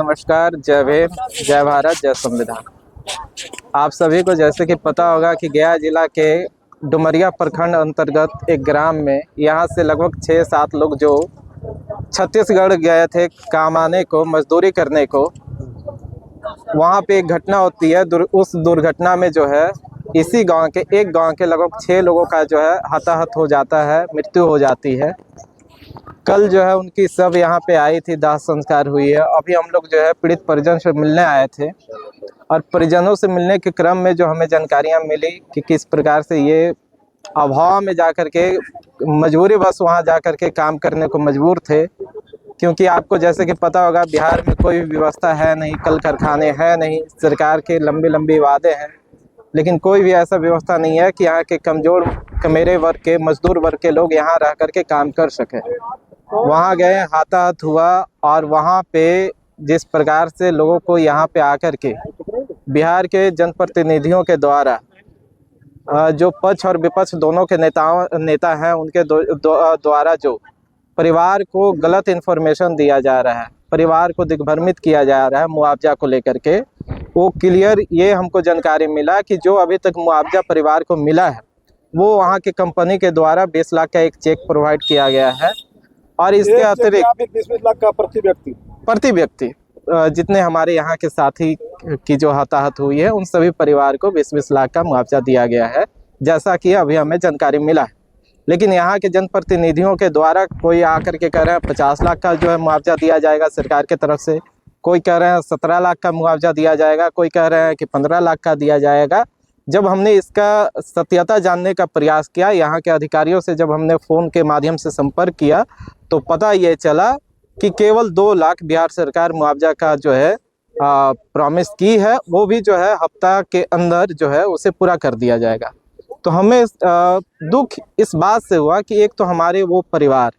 नमस्कार, जय भीम, जय भारत, जय संविधान। आप सभी को जैसे कि पता होगा कि गया जिला के डुमरिया प्रखंड अंतर्गत एक ग्राम में यहाँ से लगभग 6-7 लोग जो छत्तीसगढ़ गए थे काम आने को, मजदूरी करने को, वहाँ पे एक घटना होती है। उस दुर्घटना में जो है इसी एक गांव के लगभग 6 लोगों का जो है हताहत हो जाता है, मृत्यु हो जाती है। कल जो है उनकी सब यहाँ पे आई थी, दाह संस्कार हुई है। अभी हम लोग जो है पीड़ित परिजन से मिलने आए थे और परिजनों से मिलने के क्रम में जो हमें जानकारियाँ मिली कि किस प्रकार से ये अभाव में जाकर के मजबूरी बस वहाँ जाकर के काम करने को मजबूर थे। क्योंकि आपको जैसे कि पता होगा बिहार में कोई भी व्यवस्था है नहीं, कल कारखाने हैं नहीं, सरकार के लंबे लंबे वादे हैं, लेकिन कोई भी ऐसा व्यवस्था नहीं है कि यहाँ के कमज़ोर कमेरे वर्ग के मजदूर वर्ग के लोग यहाँ रह करके काम कर सकें। वहाँ गए, हाथाहाथ हुआ और वहाँ पे जिस प्रकार से लोगों को यहाँ पे आकर के बिहार के जनप्रतिनिधियों के द्वारा जो पक्ष और विपक्ष दोनों के नेता हैं उनके द्वारा जो परिवार को गलत इन्फॉर्मेशन दिया जा रहा है, परिवार को दिग्भ्रमित किया जा रहा है मुआवजा को लेकर के, वो क्लियर ये हमको जानकारी मिला कि जो अभी तक मुआवजा परिवार को मिला है वो वहाँ की कंपनी के द्वारा 20 लाख का एक चेक प्रोवाइड किया गया है। और इसके अतिरिक्त 20 लाख का प्रति व्यक्ति जितने हमारे यहाँ के साथी की जो हताहत हुई है उन सभी परिवार को 20-20 लाख का मुआवजा दिया गया है, जैसा कि अभी हमें जानकारी मिला है। लेकिन यहाँ के जनप्रतिनिधियों के द्वारा कोई आकर के कह रहे हैं 50 लाख का जो है मुआवजा दिया जाएगा सरकार के तरफ से, कोई कह रहे हैं 17 लाख का मुआवजा दिया जाएगा, कोई कह रहे हैं कि 15 लाख का दिया जाएगा। जब हमने इसका सत्यता जानने का प्रयास किया, यहाँ के अधिकारियों से जब हमने फ़ोन के माध्यम से संपर्क किया तो पता ये चला कि केवल 2 लाख बिहार सरकार मुआवजा का जो है प्रॉमिस की है, वो भी जो है हफ्ता के अंदर जो है उसे पूरा कर दिया जाएगा। तो हमें दुख इस बात से हुआ कि एक तो हमारे वो परिवार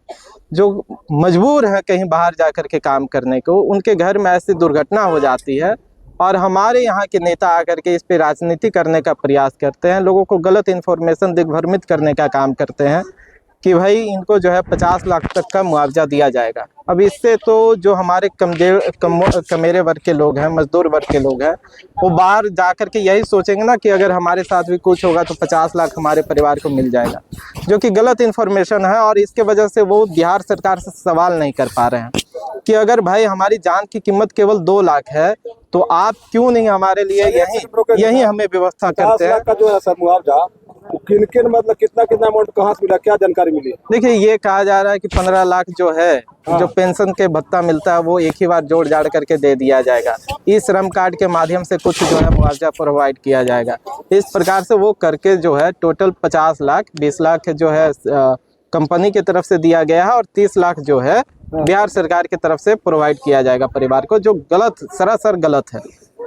जो मजबूर है कहीं बाहर जाकर के काम करने को, उनके घर में ऐसी दुर्घटना हो जाती है और हमारे यहाँ के नेता आकर के इस पे राजनीति करने का प्रयास करते हैं, लोगों को गलत इन्फॉर्मेशन दिग्भ्रमित करने का काम करते हैं कि भाई इनको जो है 50 लाख तक का मुआवजा दिया जाएगा। अब इससे तो जो हमारे कमेरे वर्ग के लोग हैं, मजदूर वर्ग के लोग हैं, वो बाहर जाकर के यही सोचेंगे ना कि अगर हमारे साथ भी कुछ होगा तो 50 लाख हमारे परिवार को मिल जाएगा, जो कि गलत इन्फॉर्मेशन है। और इसके वजह से वो बिहार सरकार से सवाल नहीं कर पा रहे हैं कि अगर भाई हमारी जान की कीमत केवल 2 लाख है तो आप क्यों नहीं हमारे लिए यही हमें व्यवस्था करते हैं। का जो है सर मुआवजा किन मतलब कितना अमाउंट कहाँ से मिला, क्या जानकारी मिली? देखिए ये कहा जा रहा है कि 15 लाख जो है जो पेंशन के भत्ता मिलता है वो एक ही बार जोड़ जाड़ करके दे दिया जाएगा, इस श्रम कार्ड के माध्यम से कुछ जो है मुआवजा प्रोवाइड किया जाएगा। इस प्रकार से वो करके जो है टोटल 50 लाख, 20 लाख जो है कंपनी की तरफ से दिया गया है और 30 लाख जो है बिहार सरकार की तरफ से प्रोवाइड किया जाएगा परिवार को, जो गलत, सरासर गलत है।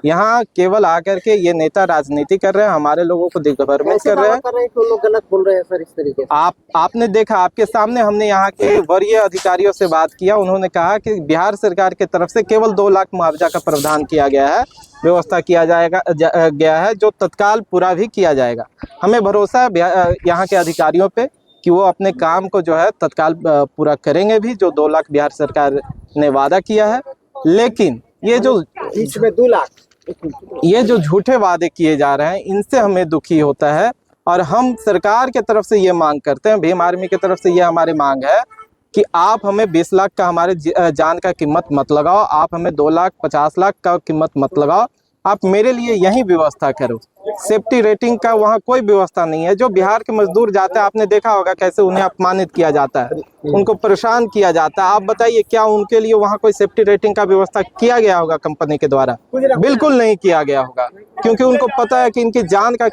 यहाँ केवल आकर के ये नेता राजनीति कर रहे हैं, हमारे लोगों को दिग्भ्रमित कर रहे हैं। लोग गलत बोल रहे हैं सर इस तरीके से। आपने देखा, आपके सामने हमने यहाँ के वरीय अधिकारियों से बात किया, उन्होंने कहा कि बिहार सरकार की तरफ से केवल 2 लाख मुआवजा का प्रावधान किया गया है, व्यवस्था किया गया है, जो तत्काल पूरा भी किया जाएगा। हमें भरोसा है यहाँ के अधिकारियों पे कि वो अपने काम को जो है तत्काल पूरा करेंगे भी, जो 2 लाख बिहार सरकार ने वादा किया है। लेकिन ये जो बीच में 2 लाख ये जो झूठे वादे किए जा रहे हैं इनसे हमें दुखी होता है और हम सरकार के तरफ से ये मांग करते हैं, भीम आर्मी की तरफ से ये हमारी मांग है कि आप हमें 20 लाख का हमारे जान का कीमत मत लगाओ, आप हमें 2 लाख 50 लाख का कीमत मत लगाओ, आप मेरे लिए यही व्यवस्था करो। सेफ्टी रेटिंग का वहाँ कोई व्यवस्था नहीं है। जो बिहार के मजदूर जाते हैं, आपने देखा होगा कैसे उन्हें अपमानित किया जाता है, उनको परेशान किया जाता है। आप बताइए क्या उनके लिए वहाँ कोई सेफ्टी रेटिंग का व्यवस्था किया गया होगा कंपनी के द्वारा? बिल्कुल नहीं किया गया होगा, क्योंकि उनको पता है कि इनकी जान का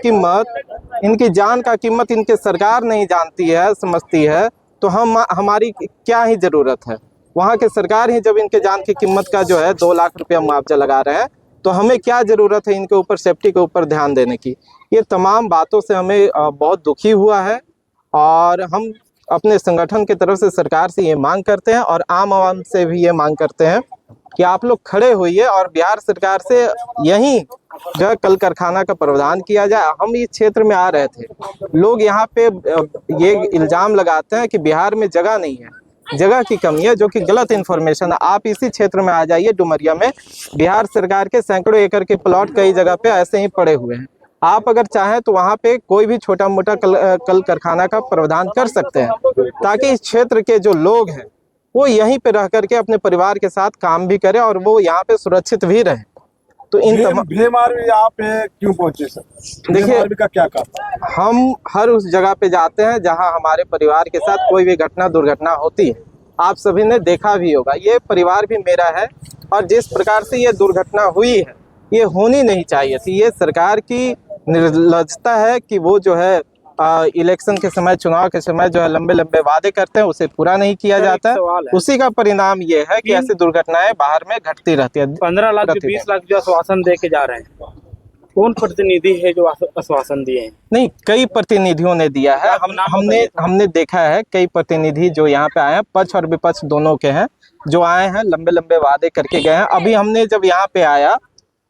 कीमत इनकी सरकार नहीं जानती है, समझती है, तो हमारी क्या ही जरूरत है। वहाँ के सरकार ही जब इनके जान की कीमत का जो है 2 लाख रुपया मुआवजा लगा रहे हैं तो हमें क्या ज़रूरत है इनके ऊपर सेफ्टी के ऊपर ध्यान देने की। ये तमाम बातों से हमें बहुत दुखी हुआ है और हम अपने संगठन की तरफ से सरकार से ये मांग करते हैं और आम आवाम से भी ये मांग करते हैं कि आप लोग खड़े होइए और बिहार सरकार से यहीं जो है कल कारखाना का प्रावधान किया जाए। हम इस क्षेत्र में आ रहे थे, लोग यहाँ पे ये इल्ज़ाम लगाते हैं कि बिहार में जगह नहीं है, जगह की कमी है, जो कि गलत इन्फॉर्मेशन है। आप इसी क्षेत्र में आ जाइए, डुमरिया में बिहार सरकार के सैकड़ों एकड़ के प्लॉट कई जगह पे ऐसे ही पड़े हुए हैं। आप अगर चाहें तो वहाँ पे कोई भी छोटा मोटा कल कारखाना का प्रावधान कर सकते हैं, ताकि इस क्षेत्र के जो लोग हैं वो यहीं पे रह करके अपने परिवार के साथ काम भी करें और वो यहाँ पे सुरक्षित भी रहें। तो इन भीम आर्मी यहाँ पे क्यों पहुंचे सर? देखिए, भीम आर्मी का क्या काम? हम हर उस जगह पे जाते हैं जहां हमारे परिवार के साथ कोई भी घटना दुर्घटना होती है। आप सभी ने देखा भी होगा, ये परिवार भी मेरा है, और जिस प्रकार से ये दुर्घटना हुई है ये होनी नहीं चाहिए थी। ये सरकार की निर्लजता है कि वो जो है इलेक्शन के समय, चुनाव के समय जो है लंबे लंबे वादे करते हैं, उसे पूरा नहीं किया जाता है। उसी का परिणाम ये है कि ऐसी दुर्घटनाएं बाहर में घटती रहती है। 15 लाख 20 लाख जो आश्वासन दे के जा रहे हैं, कौन प्रतिनिधि है जो आश्वासन दिए हैं? नहीं, कई प्रतिनिधियों ने दिया है। हमने देखा है कई प्रतिनिधि जो यहाँ पे आए हैं, पक्ष और विपक्ष दोनों के हैं, जो आए हैं लंबे लंबे वादे करके गए हैं। अभी हमने जब यहाँ पे आया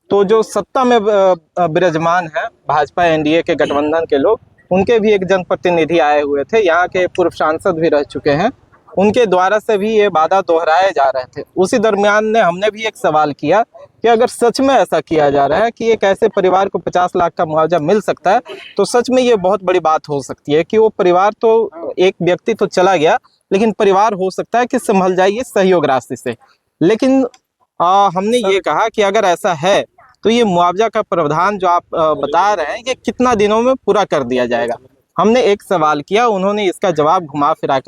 तो जो सत्ता में विराजमान है भाजपा एनडीए के गठबंधन के लोग, उनके भी एक जनप्रतिनिधि आए हुए थे, यहाँ के पूर्व सांसद भी रह चुके हैं, उनके द्वारा से भी ये वादा दोहराए जा रहे थे। उसी दरमियान ने हमने भी एक सवाल किया कि अगर सच में ऐसा किया जा रहा है कि एक ऐसे परिवार को 50 लाख का मुआवजा मिल सकता है, तो सच में ये बहुत बड़ी बात हो सकती है कि वो परिवार तो, एक व्यक्ति तो चला गया, लेकिन परिवार हो सकता है कि संभल जाइए सहयोग राशि से। लेकिन हमने ये कहा कि अगर ऐसा है तो ये मुआवजा का प्रावधान जो आप बता रहे हैं, ये कितना दिनों में पूरा कर दिया जाएगा। हमने एक सवाल किया, उन्होंने इसका जवाब घुमा फिरा